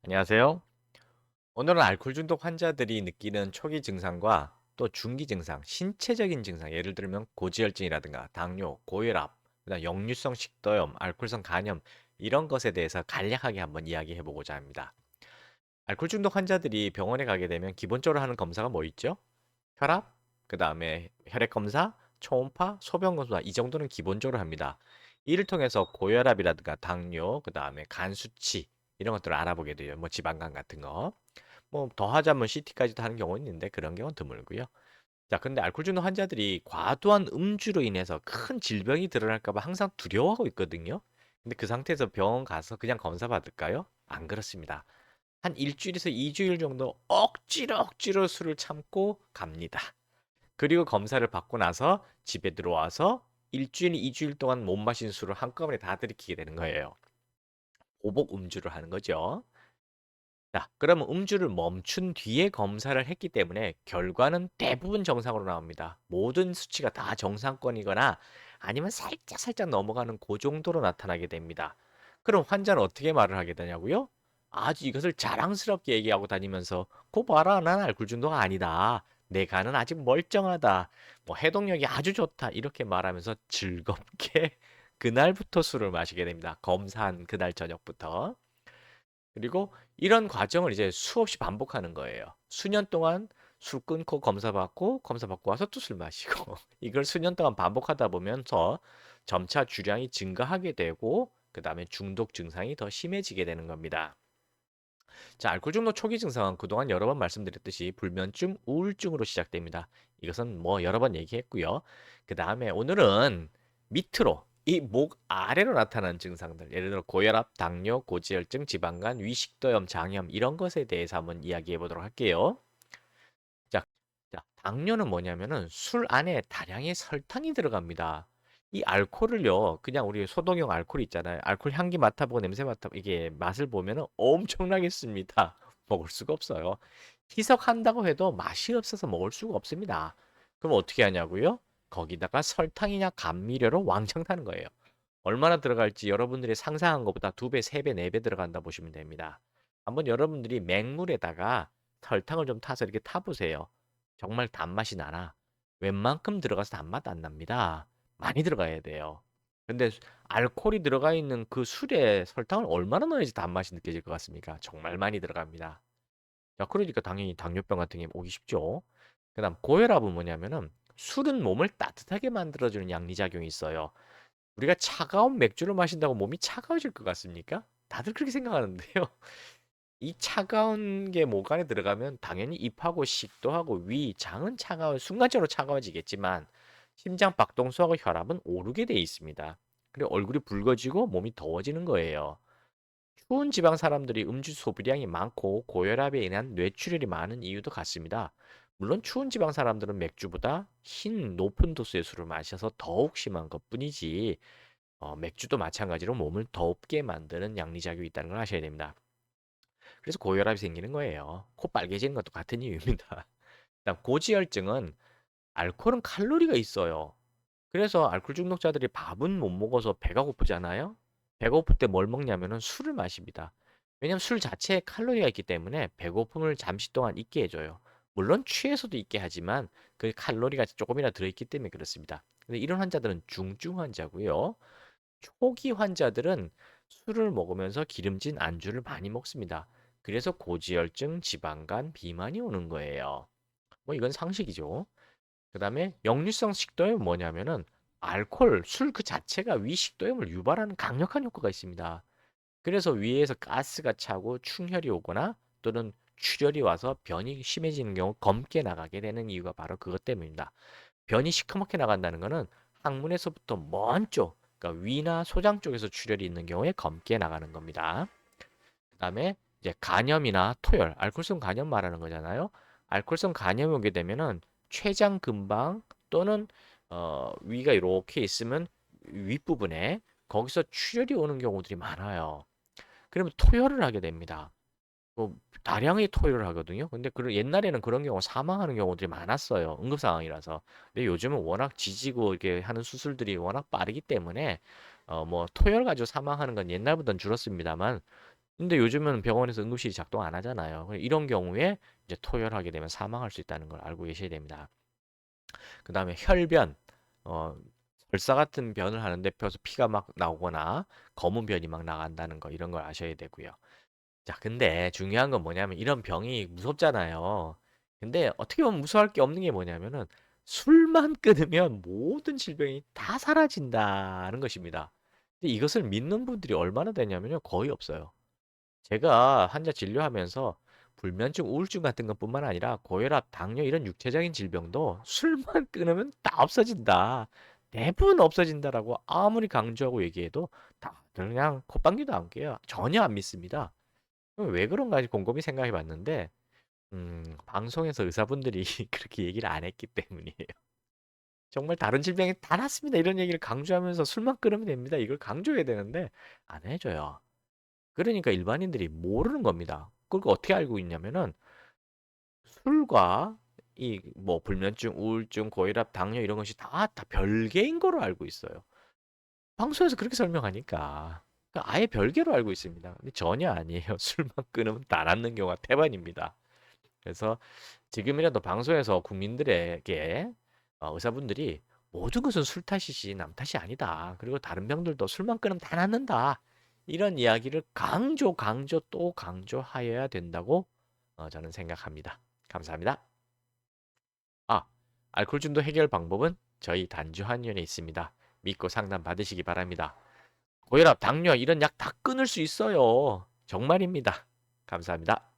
안녕하세요. 오늘은 알코올 중독 환자들이 느끼는 초기 증상과 또 중기 증상, 신체적인 증상, 예를 들면 고지혈증이라든가 당뇨, 고혈압, 그다음 역류성 식도염, 알코올성 간염 이런 것에 대해서 간략하게 한번 이야기해 보고자 합니다. 알코올 중독 환자들이 병원에 가게 되면 기본적으로 하는 검사가 뭐 있죠? 혈압, 그다음에 혈액 검사, 초음파, 소변 검사 이 정도는 기본적으로 합니다. 이를 통해서 고혈압이라든가 당뇨, 그다음에 간 수치 이런 것들을 알아보게 돼요. 뭐 지방간 같은 거. 뭐 더하자면 CT까지도 하는 경우는 있는데 그런 경우는 드물고요. 자, 근데 알코올 중독 환자들이 과도한 음주로 인해서 큰 질병이 드러날까 봐 항상 두려워하고 있거든요. 근데 그 상태에서 병원 가서 그냥 검사 받을까요? 안 그렇습니다. 한 일주일에서 2주일 정도 억지로 술을 참고 갑니다. 그리고 검사를 받고 나서 집에 들어와서 일주일, 2주일 동안 못 마신 술을 한꺼번에 다 들이키게 되는 거예요. 보복 음주를 하는 거죠. 자, 그러면 음주를 멈춘 뒤에 검사를 했기 때문에 결과는 대부분 정상으로 나옵니다. 모든 수치가 다 정상권이거나 아니면 살짝 넘어가는 그 정도로 나타나게 됩니다. 그럼 환자는 어떻게 말을 하게 되냐고요? 아주 이것을 자랑스럽게 얘기하고 다니면서 고 봐라, 난 알코올 중독가 아니다. 내 간은 아직 멀쩡하다. 뭐 해독력이 아주 좋다. 이렇게 말하면서 즐겁게 그날부터 술을 마시게 됩니다. 검사한 그날 저녁부터. 그리고 이런 과정을 이제 수없이 반복하는 거예요. 수년 동안 술 끊고 검사 받고 와서 또 술 마시고 이걸 수년 동안 반복하다 보면서 점차 주량이 증가하게 되고 그다음에 중독 증상이 더 심해지게 되는 겁니다. 자, 알코올 중독 초기 증상은 그동안 여러 번 말씀드렸듯이 불면증, 우울증으로 시작됩니다. 이것은 뭐 여러 번 얘기했고요. 그다음에 오늘은 밑으로 이 목 아래로 나타나는 증상들, 예를 들어 고혈압, 당뇨, 고지혈증, 지방간, 위식도염, 장염 이런 것에 대해서 한번 이야기해 보도록 할게요. 자, 당뇨는 뭐냐면은 술 안에 다량의 설탕이 들어갑니다. 이 알코올을요, 그냥 우리 소독용 알코올 있잖아요. 알코올 향기 맡아보고 냄새 맡아보고 이게 맛을 보면은 엄청나게 씁니다. 먹을 수가 없어요. 희석한다고 해도 맛이 없어서 먹을 수가 없습니다. 그럼 어떻게 하냐고요? 거기다가 설탕이냐 감미료로 왕창 타는 거예요. 얼마나 들어갈지 여러분들이 상상한 것보다 2배, 3배, 4배 들어간다 보시면 됩니다. 한번 여러분들이 맹물에다가 설탕을 좀 타서 이렇게 타보세요. 정말 단맛이 나나? 웬만큼 들어가서 단맛 안 납니다. 많이 들어가야 돼요. 근데 알코올이 들어가 있는 그 술에 설탕을 얼마나 넣어야지 단맛이 느껴질 것 같습니까? 정말 많이 들어갑니다. 자, 그러니까 당연히 당뇨병 같은 게 오기 쉽죠. 그다음 고혈압은 뭐냐면은 술은 몸을 따뜻하게 만들어주는 양리작용이 있어요. 우리가 차가운 맥주를 마신다고 몸이 차가워질 것 같습니까? 다들 그렇게 생각하는데요. 이 차가운 게 목 안에 들어가면 당연히 입하고 식도 하고 위, 장은 순간적으로 차가워지겠지만 심장 박동수하고 혈압은 오르게 돼 있습니다. 그리고 얼굴이 붉어지고 몸이 더워지는 거예요. 추운 지방 사람들이 음주 소비량이 많고 고혈압에 인한 뇌출혈이 많은 이유도 같습니다. 물론 추운 지방 사람들은 맥주보다 흰 높은 도수의 술을 마셔서 더욱 심한 것뿐이지 맥주도 마찬가지로 몸을 덥게 만드는 양리작용이 있다는 걸 아셔야 됩니다. 그래서 고혈압이 생기는 거예요. 코 빨개지는 것도 같은 이유입니다. 그다음 고지혈증은 알코올은 칼로리가 있어요. 그래서 알코올 중독자들이 밥은 못 먹어서 배가 고프잖아요. 배가 고플 때 뭘 먹냐면은 술을 마십니다. 왜냐면 술 자체에 칼로리가 있기 때문에 배고픔을 잠시 동안 잊게 해줘요. 물론 취해서도 있게 하지만 그 칼로리가 조금이나 들어있기 때문에 그렇습니다. 근데 이런 환자들은 중증 환자고요. 초기 환자들은 술을 먹으면서 기름진 안주를 많이 먹습니다. 그래서 고지혈증, 지방간, 비만이 오는 거예요. 뭐 이건 상식이죠. 그다음에 역류성 식도염은 뭐냐면은 술 그 자체가 위식도염을 유발하는 강력한 효과가 있습니다. 그래서 위에서 가스가 차고 충혈이 오거나 또는 출혈이 와서 변이 심해지는 경우 검게 나가게 되는 이유가 바로 그것 때문입니다. 변이 시커멓게 나간다는 것은 항문에서부터 먼 쪽, 그러니까 위나 소장 쪽에서 출혈이 있는 경우에 검게 나가는 겁니다. 그다음에 이제 간염이나 토열, 알코올성 간염 말하는 거잖아요. 알코올성 간염이 오게 되면은 췌장 근방 또는 위가 이렇게 있으면 윗부분에 거기서 출혈이 오는 경우들이 많아요. 그러면 토열을 하게 됩니다. 뭐 다량의 토요를 하거든요. 근데 옛날에는 그런 경우 사망하는 경우들이 많았어요. 응급 상황이라서. 근데 요즘은 워낙 지지고 이렇게 하는 수술들이 워낙 빠르기 때문에 뭐 토요를 가지고 사망하는 건 옛날보다는 줄었습니다만 근데 요즘은 병원에서 응급실이 작동 안 하잖아요. 이런 경우에 이제 토혈하게 되면 사망할 수 있다는 걸 알고 계셔야 됩니다. 그 다음에 혈변, 어, 설사 같은 변을 하는데 펴서 피가 막 나오거나 검은 변이 막 나간다는 거 이런 걸 아셔야 되고요. 자, 근데 중요한 건 뭐냐면 이런 병이 무섭잖아요. 근데 어떻게 보면 무서워할 게 없는 게 뭐냐면은 술만 끊으면 모든 질병이 다 사라진다는 것입니다. 근데 이것을 믿는 분들이 얼마나 되냐면요. 거의 없어요. 제가 환자 진료하면서 불면증, 우울증 같은 것뿐만 아니라 고혈압, 당뇨 이런 육체적인 질병도 술만 끊으면 다 없어진다. 대부분 없어진다라고 아무리 강조하고 얘기해도 다들 그냥 콧방귀도 안 껴요. 전혀 안 믿습니다. 왜 그런가 곰곰이 생각해 봤는데, 방송에서 의사분들이 그렇게 얘기를 안 했기 때문이에요. 정말 다른 질병이 다 낫습니다. 이런 얘기를 강조하면서 술만 끊으면 됩니다. 이걸 강조해야 되는데, 안 해줘요. 그러니까 일반인들이 모르는 겁니다. 그걸 어떻게 알고 있냐면은 술과 이 뭐 불면증, 우울증, 고혈압, 당뇨 이런 것이 다 별개인 거로 알고 있어요. 방송에서 그렇게 설명하니까 그러니까 아예 별개로 알고 있습니다. 근데 전혀 아니에요. 술만 끊으면 다 낫는 경우가 태반입니다. 그래서 지금이라도 방송에서 국민들에게 의사분들이 모든 것은 술 탓이지 남 탓이 아니다. 그리고 다른 병들도 술만 끊으면 다 낫는다. 이런 이야기를 강조 또 강조하여야 된다고 저는 생각합니다. 감사합니다. 아, 알코올 중독 해결 방법은 저희 단주한의원에 있습니다. 믿고 상담 받으시기 바랍니다. 고혈압, 당뇨 이런 약 다 끊을 수 있어요. 정말입니다. 감사합니다.